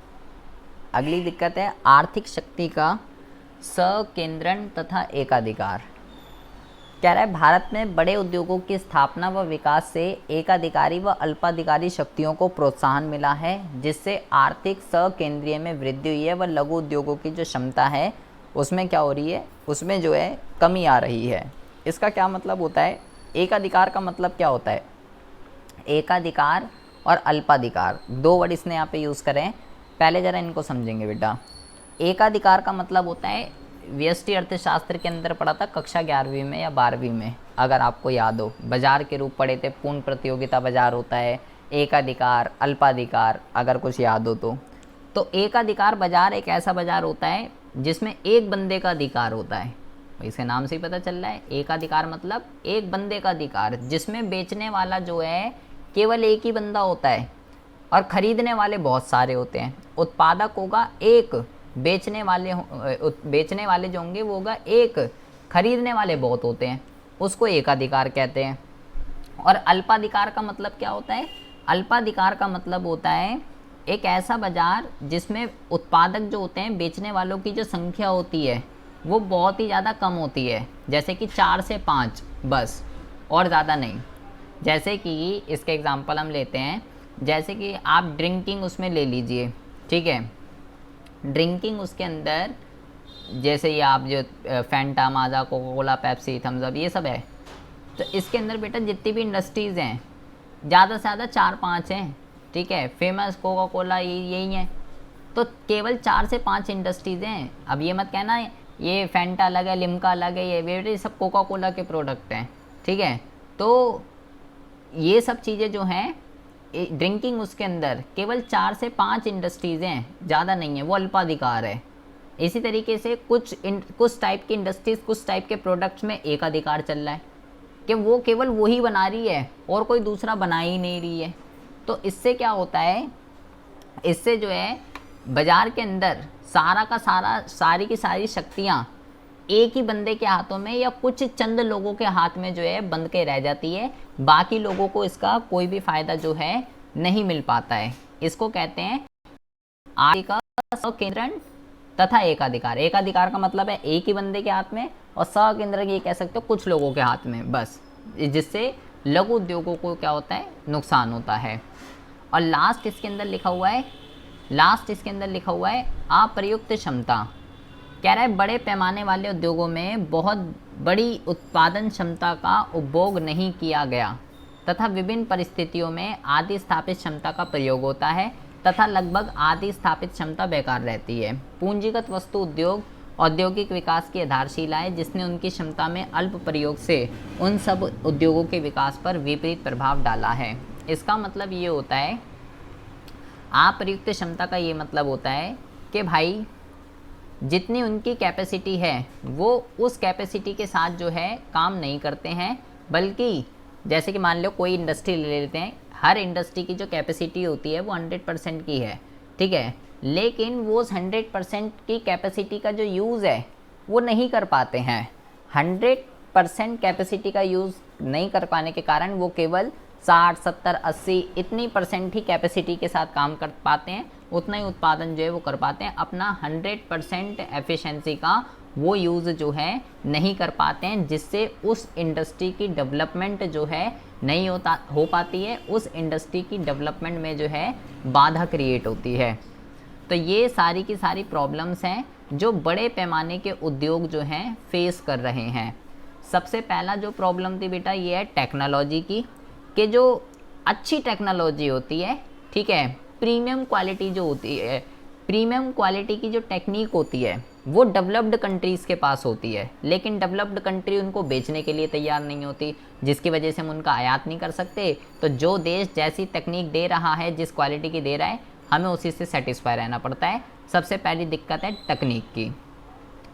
अगली दिक्कत है आर्थिक शक्ति का संकेंद्रण तथा एकाधिकार। कह रहा है भारत में बड़े उद्योगों की स्थापना व विकास से एकाधिकारी व अल्पाधिकारी शक्तियों को प्रोत्साहन मिला है, जिससे आर्थिक संकेंद्रीय में वृद्धि हुई है व लघु उद्योगों की जो क्षमता है उसमें क्या हो रही है? उसमें जो है कमी आ रही है। इसका क्या मतलब होता है? एकाधिकार का मतलब क्या होता है? एकाधिकार और अल्पाधिकार, दो वर्ड इसने यहाँ पे यूज़ करें। पहले ज़रा इनको समझेंगे बेटा। एकाधिकार का मतलब होता है, व्यष्टि अर्थशास्त्र के अंदर पढ़ा था कक्षा 11वीं में या 12वीं में, अगर आपको याद हो, बाजार के रूप पढ़े थे। पूर्ण प्रतियोगिता बाजार होता है, एकाधिकार, अल्पाधिकार, अगर कुछ याद हो तो एकाधिकार बाजार एक ऐसा बाजार होता है जिसमें एक बंदे का अधिकार होता है। इसके नाम से ही पता चल रहा है, एकाधिकार मतलब एक बंदे का अधिकार, जिसमें बेचने वाला जो है केवल एक ही बंदा होता है और खरीदने वाले बहुत सारे होते हैं। उत्पादक होगा एक, बेचने वाले जो होंगे वो होगा एक, खरीदने वाले बहुत होते हैं, उसको एकाधिकार कहते हैं। और अल्पाधिकार का मतलब क्या होता है? अल्पाधिकार का मतलब होता है एक ऐसा बाजार जिसमें उत्पादक जो होते हैं, बेचने वालों की जो संख्या होती है वो बहुत ही ज़्यादा कम होती है, जैसे कि 4 से 5 बस, और ज़्यादा नहीं। जैसे कि इसके एग्जांपल हम लेते हैं, जैसे कि आप ड्रिंकिंग उसमें ले लीजिए, ठीक है। ड्रिंकिंग उसके अंदर जैसे ये आप जो Fanta, Maaza, Coca Cola, Pepsi, Thums Up ये सब है, तो इसके अंदर बेटा जितनी भी इंडस्ट्रीज़ हैं ज़्यादा से ज़्यादा 4-5 हैं, ठीक है। फेमस कोका कोला यही है, तो केवल 4 से 5 इंडस्ट्रीज़ हैं। अब ये मत कहना ये फैंटा अलग है, लिम्का अलग है, ये बेटे सब कोका कोला के प्रोडक्ट हैं, ठीक है। तो ये सब चीज़ें जो हैं ड्रिंकिंग उसके अंदर केवल 4 से 5 इंडस्ट्रीज़ हैं, ज़्यादा नहीं है, वो अल्पाधिकार है। इसी तरीके से कुछ टाइप की इंडस्ट्रीज़, कुछ टाइप के प्रोडक्ट्स में एकाधिकार चल रहा है कि वो केवल वही बना रही है और कोई दूसरा बना ही नहीं रही है। तो इससे क्या होता है? इससे जो है बाज़ार के अंदर सारी की सारी शक्तियाँ एक ही बंदे के हाथों में या कुछ चंद लोगों के हाथ में जो है बंद के रह जाती है, बाकी लोगों को इसका कोई भी फ़ायदा जो है नहीं मिल पाता है। इसको कहते हैं आर्थिक संकेंद्रण तथा एकाधिकार। एकाधिकार का मतलब है एक ही बंदे के हाथ में, और संकेंद्रण ये कह सकते हो कुछ लोगों के हाथ में बस, जिससे लघु उद्योगों को क्या होता है? नुकसान होता है। और लास्ट इसके अंदर लिखा हुआ है अप्रयुक्त क्षमता। कह रहा है बड़े पैमाने वाले उद्योगों में बहुत बड़ी उत्पादन क्षमता का उपभोग नहीं किया गया तथा विभिन्न परिस्थितियों में आधी स्थापित क्षमता का प्रयोग होता है तथा लगभग आधी स्थापित क्षमता बेकार रहती है। पूंजीगत वस्तु उद्योग औद्योगिक विकास की आधारशिला है, जिसने उनकी क्षमता में अल्प प्रयोग से उन सब उद्योगों के विकास पर विपरीत प्रभाव डाला है। इसका मतलब ये होता है, अप्रयुक्त क्षमता का ये मतलब होता है कि भाई जितनी उनकी कैपेसिटी है वो उस कैपेसिटी के साथ जो है काम नहीं करते हैं, बल्कि जैसे कि मान लो कोई इंडस्ट्री ले लेते हैं, हर इंडस्ट्री की जो कैपेसिटी होती है वो 100% की है, ठीक है, लेकिन वो उस 100% की कैपेसिटी का जो यूज़ है वो नहीं कर पाते हैं। 100% कैपेसिटी का यूज़ नहीं कर पाने के कारण वो केवल 60, 70, 80 इतनी परसेंट ही कैपेसिटी के साथ काम कर पाते हैं, उतना ही उत्पादन जो है वो कर पाते हैं। अपना 100% एफिशिएंसी का वो यूज़ जो है नहीं कर पाते हैं, जिससे उस इंडस्ट्री की डेवलपमेंट जो है नहीं हो पाती है, उस इंडस्ट्री की डेवलपमेंट में जो है बाधा क्रिएट होती है। तो ये सारी की सारी प्रॉब्लम्स हैं जो बड़े पैमाने के उद्योग जो हैं फेस कर रहे हैं। सबसे पहला जो प्रॉब्लम थी बेटा ये है टेक्नोलॉजी की, कि जो अच्छी टेक्नोलॉजी होती है, ठीक है, प्रीमियम क्वालिटी जो होती है, प्रीमियम क्वालिटी की जो टेक्निक होती है वो डेवलप्ड कंट्रीज़ के पास होती है, लेकिन डेवलप्ड कंट्री उनको बेचने के लिए तैयार नहीं होती, जिसकी वजह से हम उनका आयात नहीं कर सकते। तो जो देश जैसी टेक्निक दे रहा है, जिस क्वालिटी की दे रहा है, हमें उसी से सेटिस्फाई रहना पड़ता है। सबसे पहली दिक्कत है तकनीक की।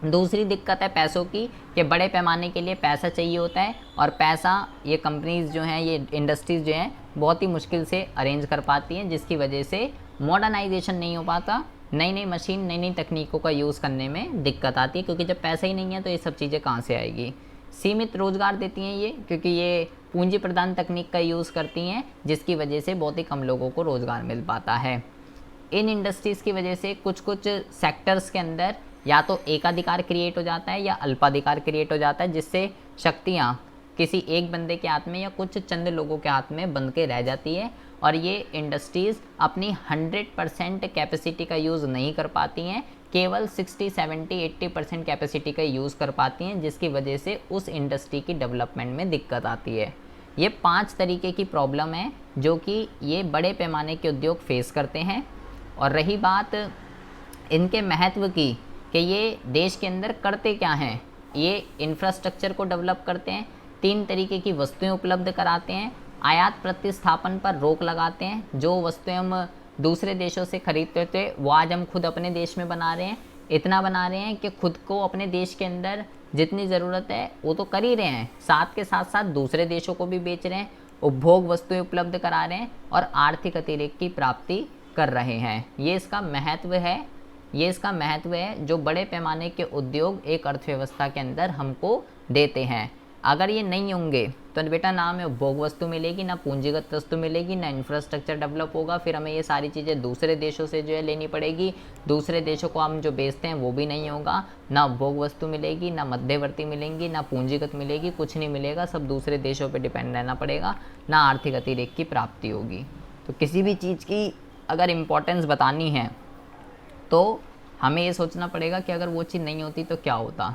दूसरी दिक्कत है पैसों की, कि बड़े पैमाने के लिए पैसा चाहिए होता है, और पैसा ये कंपनीज़ जो हैं, ये इंडस्ट्रीज़ जो हैं बहुत ही मुश्किल से अरेंज कर पाती हैं, जिसकी वजह से मॉडर्नाइजेशन नहीं हो पाता, नई नई मशीन, नई नई तकनीकों का यूज़ करने में दिक्कत आती है, क्योंकि जब पैसा ही नहीं है तो ये सब चीज़ें कहाँ से आएगी। सीमित रोज़गार देती हैं ये, क्योंकि ये पूंजी प्रधान तकनीक का यूज़ करती हैं, जिसकी वजह से बहुत ही कम लोगों को रोज़गार मिल पाता है। इन इंडस्ट्रीज़ की वजह से कुछ कुछ सेक्टर्स के अंदर या तो एकाधिकार क्रिएट हो जाता है या अल्पाधिकार क्रिएट हो जाता है, जिससे शक्तियाँ किसी एक बंदे के हाथ में या कुछ चंद लोगों के हाथ में बंध के रह जाती है, और ये इंडस्ट्रीज़ अपनी 100% कैपेसिटी का यूज़ नहीं कर पाती हैं, केवल 60, 70, 80% कैपेसिटी का यूज़ कर पाती हैं, जिसकी वजह से उस इंडस्ट्री की डेवलपमेंट में दिक्कत आती है। ये 5 तरीके की प्रॉब्लम है जो कि ये बड़े पैमाने के उद्योग फेस करते हैं। और रही बात इनके महत्व की, कि ये देश के अंदर करते क्या हैं, ये इंफ्रास्ट्रक्चर को डेवलप करते हैं, 3 तरीके की वस्तुएं उपलब्ध कराते हैं, आयात प्रतिस्थापन पर रोक लगाते हैं, जो वस्तुएं हम दूसरे देशों से खरीदते थे वो आज हम खुद अपने देश में बना रहे हैं, इतना बना रहे हैं कि खुद को अपने देश के अंदर जितनी ज़रूरत है वो तो कर ही रहे हैं, साथ के साथ साथ दूसरे देशों को भी बेच रहे हैं, उपभोग वस्तुएं उपलब्ध करा रहे हैं और आर्थिक अतिरेक की प्राप्ति कर रहे हैं। ये इसका महत्व है, जो बड़े पैमाने के उद्योग एक अर्थव्यवस्था के अंदर हमको देते हैं। अगर ये नहीं होंगे तो बेटा ना हमें उपभोग वस्तु मिलेगी, ना पूंजीगत वस्तु मिलेगी, ना इंफ्रास्ट्रक्चर डेवलप होगा, फिर हमें ये सारी चीज़ें दूसरे देशों से जो है लेनी पड़ेगी, दूसरे देशों को हम जो बेचते हैं वो भी नहीं होगा, ना उपभोग वस्तु मिलेगी, ना मध्यवर्ती मिलेंगी, ना पूंजीगत मिलेगी, कुछ नहीं मिलेगा, सब दूसरे देशों पर डिपेंड रहना पड़ेगा, ना आर्थिक अतिरेक की प्राप्ति होगी। तो किसी भी चीज़ की अगर इम्पोर्टेंस बतानी है तो हमें ये सोचना पड़ेगा कि अगर वो चीज़ नहीं होती तो क्या होता।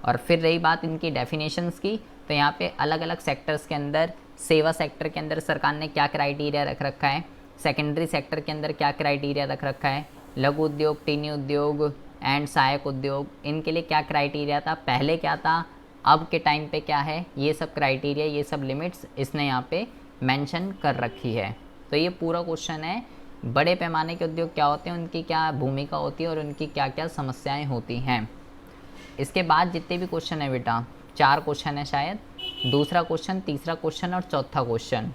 और फिर रही बात इनकी डेफिनेशंस की, तो यहाँ पे अलग अलग सेक्टर्स के अंदर, सेवा सेक्टर के अंदर सरकार ने क्या क्राइटेरिया रख रखा है, सेकेंडरी सेक्टर के अंदर क्या क्राइटेरिया रख रखा है, लघु उद्योग, टीनी उद्योग एंड सहायक उद्योग, इनके लिए क्या क्राइटेरिया था, पहले क्या था, अब के टाइम पे क्या है, ये सब क्राइटेरिया, ये सब लिमिट्स इसने यहाँ पे मेंशन कर रखी है। तो ये पूरा क्वेश्चन है, बड़े पैमाने के उद्योग क्या होते हैं, उनकी क्या भूमिका होती है और उनकी क्या क्या समस्याएं होती हैं। इसके बाद जितने भी क्वेश्चन है बेटा, 4 क्वेश्चन है शायद, दूसरा क्वेश्चन, तीसरा क्वेश्चन और चौथा क्वेश्चन,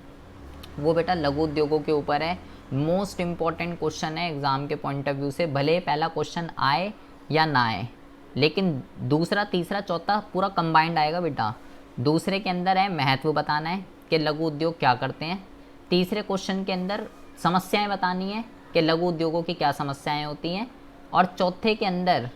वो बेटा लघु उद्योगों के ऊपर है। मोस्ट इम्पॉर्टेंट क्वेश्चन है एग्ज़ाम के पॉइंट ऑफ व्यू से, भले पहला क्वेश्चन आए या ना आए, लेकिन दूसरा, तीसरा, चौथा पूरा कंबाइंड आएगा बेटा। दूसरे के अंदर है महत्व बताना है कि लघु उद्योग क्या करते हैं, तीसरे क्वेश्चन के अंदर समस्याएं बतानी है कि लघु उद्योगों की क्या समस्याएं होती हैं, और चौथे के अंदर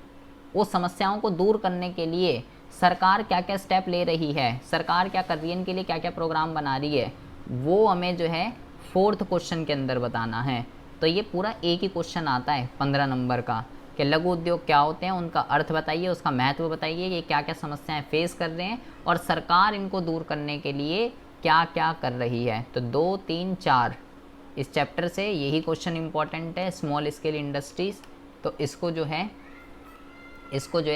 वो समस्याओं को दूर करने के लिए सरकार क्या क्या स्टेप ले रही है, सरकार क्या कर रही है, इनके लिए क्या क्या प्रोग्राम बना रही है, वो हमें जो है 4th क्वेश्चन के अंदर बताना है। तो ये पूरा एक ही क्वेश्चन आता है 15 नंबर का, कि लघु उद्योग क्या होते हैं, उनका अर्थ बताइए, उसका महत्व बताइए, ये क्या क्या समस्याएं फेस कर रहे हैं और सरकार इनको दूर करने के लिए क्या क्या कर रही है। तो 2, 3, 4 इस चैप्टर से यही क्वेश्चन इंपॉर्टेंट है, स्मॉल स्केल इंडस्ट्रीज़। तो इसको जो है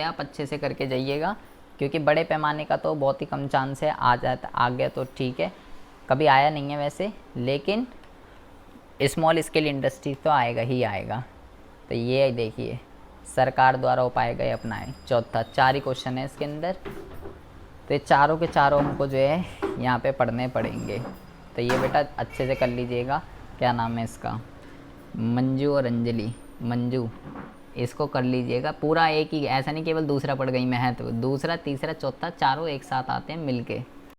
आप अच्छे से करके जाइएगा, क्योंकि बड़े पैमाने का तो बहुत ही कम चांस है, आ गया तो ठीक है, कभी आया नहीं है वैसे, लेकिन स्मॉल स्केल इंडस्ट्रीज तो आएगा ही आएगा। तो ये देखिए, सरकार द्वारा उपाय गए अपनाए, चौथा, 4 ही क्वेश्चन है इसके अंदर। तो ये चारों के चारों हमको जो है यहाँ पे पढ़ने पड़ेंगे। तो ये बेटा अच्छे से कर लीजिएगा। क्या नाम है इसका, मंजू और अंजलि, मंजू इसको कर लीजिएगा पूरा एक ही, ऐसा नहीं केवल दूसरा पढ़ गई महत्व, दूसरा तीसरा चौथा चारों एक साथ आते हैं मिलके।